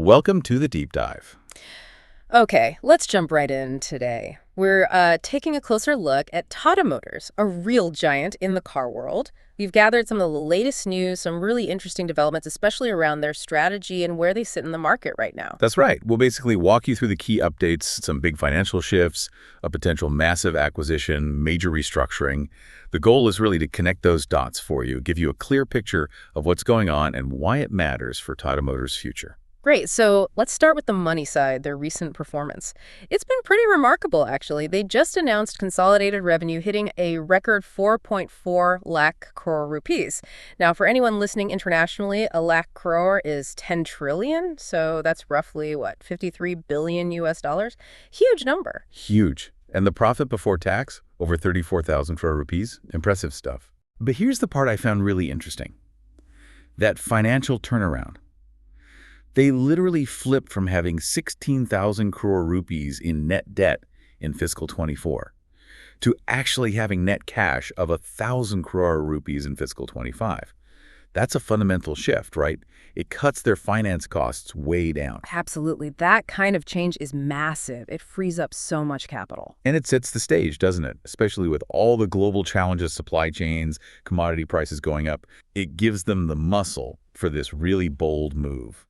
Welcome to the deep dive. Okay, let's jump right in today. We're taking a closer look at Tata Motors, a real giant in the car world. We've gathered some of the latest news, some really interesting developments, especially around their strategy and where they sit in the market right now. That's right. We'll basically walk you through the key updates, some big financial shifts, a potential massive acquisition, major restructuring. The goal is really to connect those dots for you, give you a clear picture of what's going on and why it matters for Tata Motors' future. Great, so let's start with the money side, their recent performance. It's been pretty remarkable, actually. They just announced consolidated revenue hitting a record 4.4 lakh crore rupees. Now, for anyone listening internationally, a lakh crore is 10 trillion, so that's roughly, what, 53 billion US dollars? Huge number. Huge. And the profit before tax, over 34,000 crore rupees. Impressive stuff. But here's the part I found really interesting. That financial turnaround. They literally flipped from having 16,000 crore rupees in net debt in fiscal 24 to actually having net cash of 1,000 crore rupees in fiscal 25. That's a fundamental shift, right? It cuts their finance costs way down. Absolutely. That kind of change is massive. It frees up so much capital. And it sets the stage, doesn't it? Especially with all the global challenges, supply chains, commodity prices going up. It gives them the muscle for this really bold move.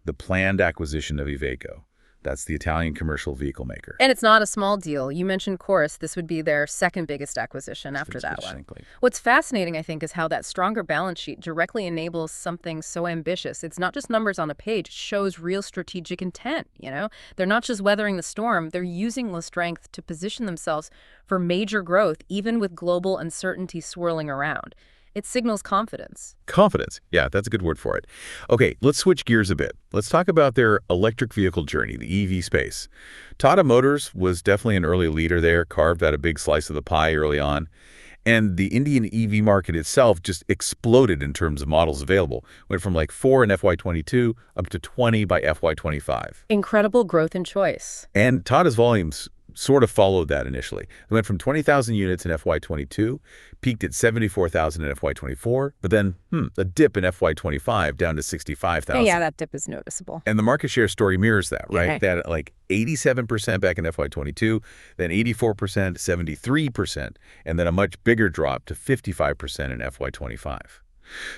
The planned acquisition of Iveco. That's the Italian commercial vehicle maker. And it's not a small deal. You mentioned Chorus. This would be their second biggest acquisition after that one. What's fascinating, I think, is how that stronger balance sheet directly enables something so ambitious. It's not just numbers on a page. It shows real strategic intent, you know? They're not just weathering the storm. They're using the strength to position themselves for major growth, even with global uncertainty swirling around. It signals confidence. Confidence. Yeah, that's a good word for it. Okay, let's switch gears a bit. Let's talk about their electric vehicle journey, the EV space. Tata Motors was definitely an early leader there, carved out a big slice of the pie early on. And the Indian EV market itself just exploded in terms of models available. Went from like 4 in FY22 up to 20 by FY25. Incredible growth and choice. And Tata's volumes sort of followed that initially. It went from 20,000 units in FY22, peaked at 74,000 in FY24, but then a dip in FY25 down to 65,000. Yeah, that dip is noticeable. And the market share story mirrors that, right? Yeah. They had like 87% back in FY22, then 84%, 73%, and then a much bigger drop to 55% in FY25.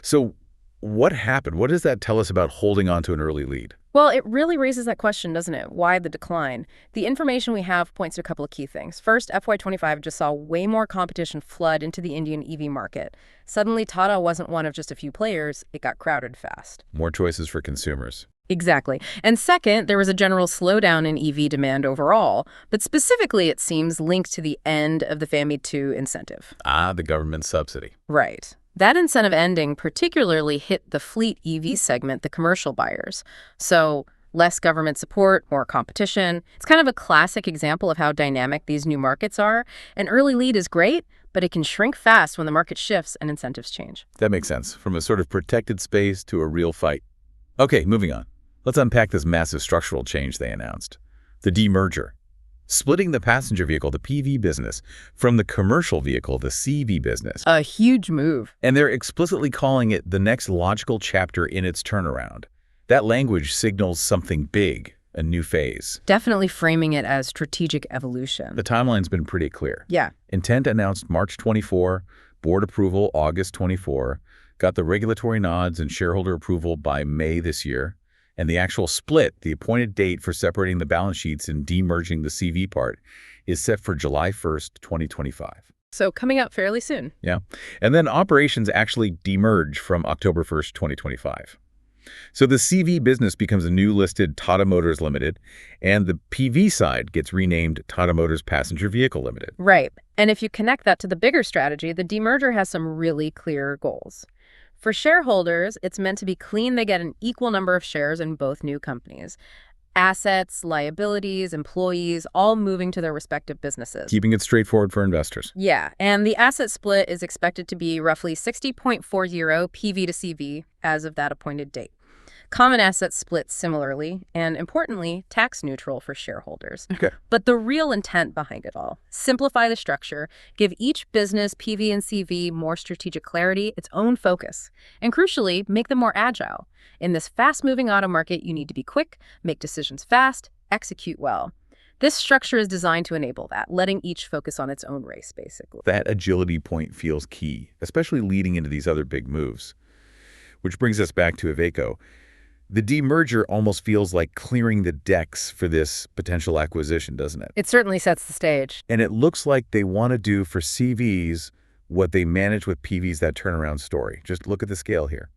So what happened? What does that tell us about holding on to an early lead? Well, it really raises that question, doesn't it? Why the decline? The information we have points to a couple of key things. First, FY25 just saw way more competition flood into the Indian EV market. Suddenly, Tata wasn't one of just a few players. It got crowded fast. More choices for consumers. Exactly. And second, there was a general slowdown in EV demand overall, but specifically, it seems, linked to the end of the FAME 2 incentive. The government subsidy. Right. That incentive ending particularly hit the fleet EV segment, the commercial buyers. So less government support, more competition. It's kind of a classic example of how dynamic these new markets are. An early lead is great, but it can shrink fast when the market shifts and incentives change. That makes sense. From a sort of protected space to a real fight. Okay, moving on. Let's unpack this massive structural change they announced. The demerger. Splitting the passenger vehicle, the PV business, from the commercial vehicle, the CV business. A huge move. And they're explicitly calling it the next logical chapter in its turnaround. That language signals something big, a new phase. Definitely framing it as strategic evolution. The timeline's been pretty clear. Yeah. Intent announced March 24, board approval August 24, got the regulatory nods and shareholder approval by May this year. And the actual split, the appointed date for separating the balance sheets and demerging the CV part, is set for July 1st, 2025. So coming up fairly soon. Yeah. And then operations actually demerge from October 1st, 2025. So the CV business becomes a new listed Tata Motors Limited, and the PV side gets renamed Tata Motors Passenger Vehicle Limited. Right. And if you connect that to the bigger strategy, the demerger has some really clear goals. For shareholders, it's meant to be clean. They get an equal number of shares in both new companies. Assets, liabilities, employees, all moving to their respective businesses. Keeping it straightforward for investors. Yeah, and the asset split is expected to be roughly 60.40 PV to CV as of that appointed date. Common assets split similarly, and importantly, tax neutral for shareholders. Okay. But the real intent behind it all, simplify the structure, give each business, PV and CV, more strategic clarity, its own focus, and crucially, make them more agile. In this fast-moving auto market, you need to be quick, make decisions fast, execute well. This structure is designed to enable that, letting each focus on its own race, basically. That agility point feels key, especially leading into these other big moves. Which brings us back to Iveco. The demerger almost feels like clearing the decks for this potential acquisition, doesn't it? It certainly sets the stage. And it looks like they want to do for CVs what they managed with PVs, that turnaround story. Just look at the scale here.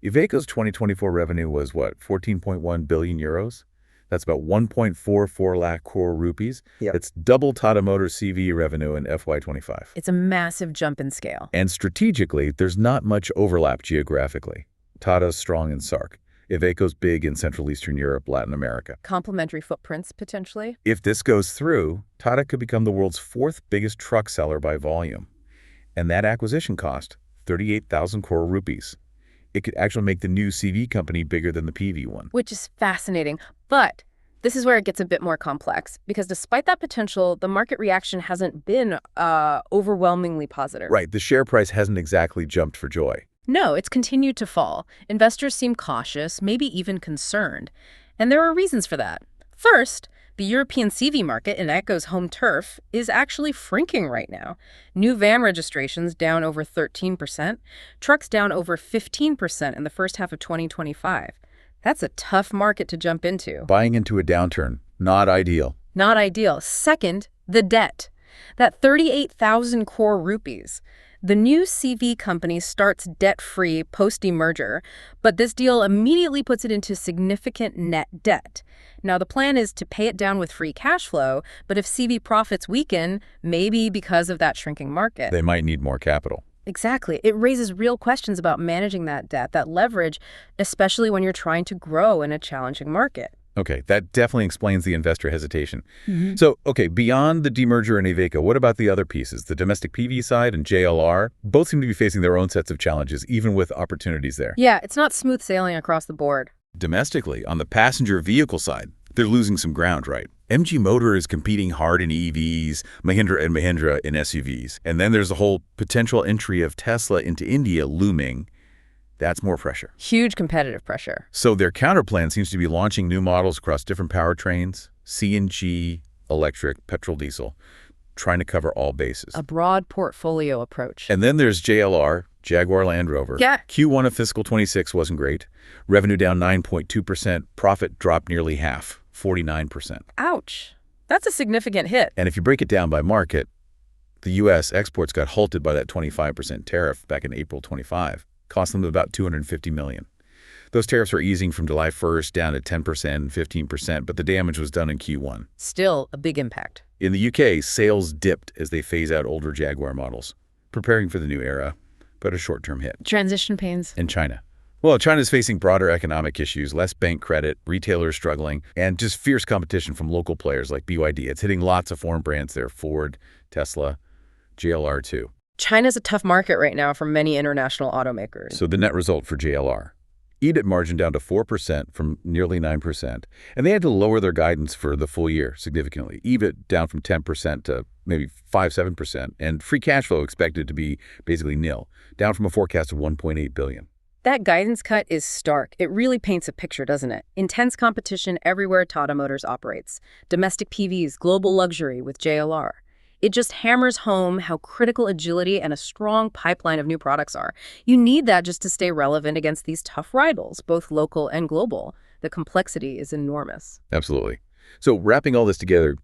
Iveco's 2024 revenue was what, 14.1 billion euros? That's about 1.44 lakh crore rupees. Yep. It's double Tata Motors EV revenue in FY25. It's a massive jump in scale. And strategically, there's not much overlap geographically. Tata's strong in SAARC. Iveco's big in Central Eastern Europe, Latin America. Complementary footprints, potentially. If this goes through, Tata could become the world's fourth biggest truck seller by volume. And that acquisition cost 38,000 crore rupees. It could actually make the new CV company bigger than the PV one. Which is fascinating. But this is where it gets a bit more complex, because despite that potential, the market reaction hasn't been overwhelmingly positive. Right. The share price hasn't exactly jumped for joy. No, it's continued to fall. Investors seem cautious, maybe even concerned. And there are reasons for that. First, the European CV market, in Iveco's home turf, is actually shrinking right now. New van registrations down over 13%, trucks down over 15% in the first half of 2025. That's a tough market to jump into. Buying into a downturn, not ideal. Not ideal. Second, the debt. That 38,000 crore rupees. The new CV company starts debt-free post-demerger, but this deal immediately puts it into significant net debt. Now, the plan is to pay it down with free cash flow, but if CV profits weaken, maybe because of that shrinking market. They might need more capital. Exactly. It raises real questions about managing that debt, that leverage, especially when you're trying to grow in a challenging market. Okay, that definitely explains the investor hesitation. So, okay, beyond the demerger and Iveco, what about the other pieces? The domestic PV side and JLR both seem to be facing their own sets of challenges, even with opportunities there. Yeah, it's not smooth sailing across the board. Domestically, on the passenger vehicle side, they're losing some ground, right? MG Motor is competing hard in EVs, Mahindra in SUVs. And then there's the whole potential entry of Tesla into India looming. That's more pressure. Huge competitive pressure. So their counterplan seems to be launching new models across different powertrains, CNG, electric, petrol, diesel, trying to cover all bases. A broad portfolio approach. And then there's JLR, Jaguar Land Rover. Yeah. Q1 of fiscal 26 wasn't great. Revenue down 9.2%, profit dropped nearly half, 49%. Ouch. That's a significant hit. And if you break it down by market, the U.S. exports got halted by that 25% tariff back in April 25. Cost them about $250 million. Those tariffs were easing from July 1st down to 10% and 15%, but the damage was done in Q1. Still a big impact. In the UK, sales dipped as they phase out older Jaguar models, preparing for the new era, but a short-term hit. Transition pains. In China. Well, China's facing broader economic issues, less bank credit, retailers struggling, and just fierce competition from local players like BYD. It's hitting lots of foreign brands there, Ford, Tesla, JLR too. China's a tough market right now for many international automakers. So the net result for JLR, EBIT margin down to 4% from nearly 9%. And they had to lower their guidance for the full year significantly. EBIT down from 10% to maybe 5-7%. And free cash flow expected to be basically nil, down from a forecast of 1.8 billion. That guidance cut is stark. It really paints a picture, doesn't it? Intense competition everywhere Tata Motors operates. Domestic PVs, global luxury with JLR. It just hammers home how critical agility and a strong pipeline of new products are. You need that just to stay relevant against these tough rivals, both local and global. The complexity is enormous. Absolutely. So wrapping all this together,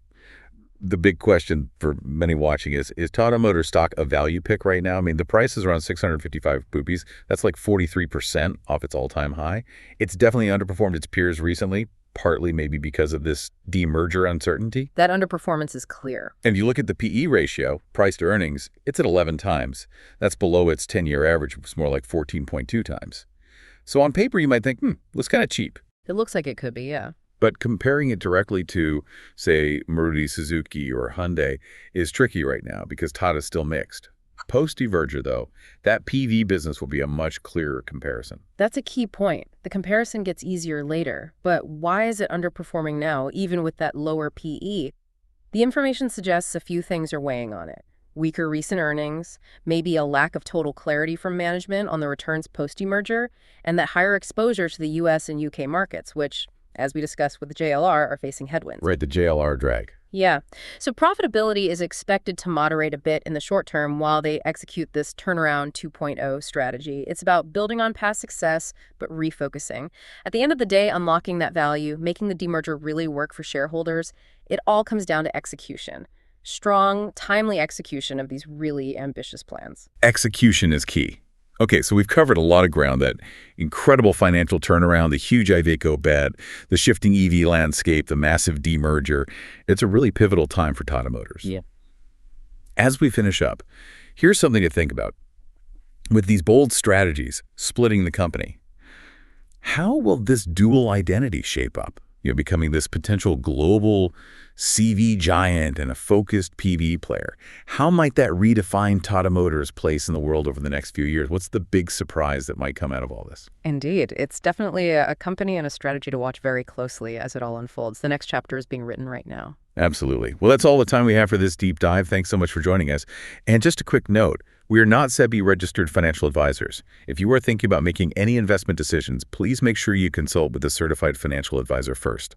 the big question for many watching is Tata Motors stock a value pick right now? I mean, the price is around 655 rupees. That's like 43% off its all-time high. It's definitely underperformed its peers recently, partly maybe because of this demerger uncertainty. That underperformance is clear. And you look at the PE ratio, price to earnings, it's at 11 times. That's below its 10-year average, which is more like 14.2 times. So on paper, you might think, looks kind of cheap. It looks like it could be, yeah. But comparing it directly to, say, Maruti Suzuki or Hyundai is tricky right now because Tata's still mixed. Post-demerger, though, that PV business will be a much clearer comparison. That's a key point. The comparison gets easier later, but why is it underperforming now, even with that lower PE? The information suggests a few things are weighing on it. Weaker recent earnings, maybe a lack of total clarity from management on the returns post-demerger, and that higher exposure to the US and UK markets, which, as we discussed with the JLR, are facing headwinds. Right, the JLR drag. Yeah. So profitability is expected to moderate a bit in the short term while they execute this turnaround 2.0 strategy. It's about building on past success, but refocusing. At the end of the day, unlocking that value, making the demerger really work for shareholders, it all comes down to execution. Strong, timely execution of these really ambitious plans. Execution is key. Okay, so we've covered a lot of ground: that incredible financial turnaround, the huge Iveco bet, the shifting EV landscape, the massive demerger. It's a really pivotal time for Tata Motors. Yeah. As we finish up, here's something to think about. With these bold strategies, splitting the company, how will this dual identity shape up? Becoming this potential global CV giant and a focused PV player. How might that redefine Tata Motors' place in the world over the next few years? What's the big surprise that might come out of all this? Indeed. It's definitely a company and a strategy to watch very closely as it all unfolds. The next chapter is being written right now. Absolutely. Well, that's all the time we have for this deep dive. Thanks so much for joining us. And just a quick note, we are not SEBI-registered financial advisors. If you are thinking about making any investment decisions, please make sure you consult with a certified financial advisor first.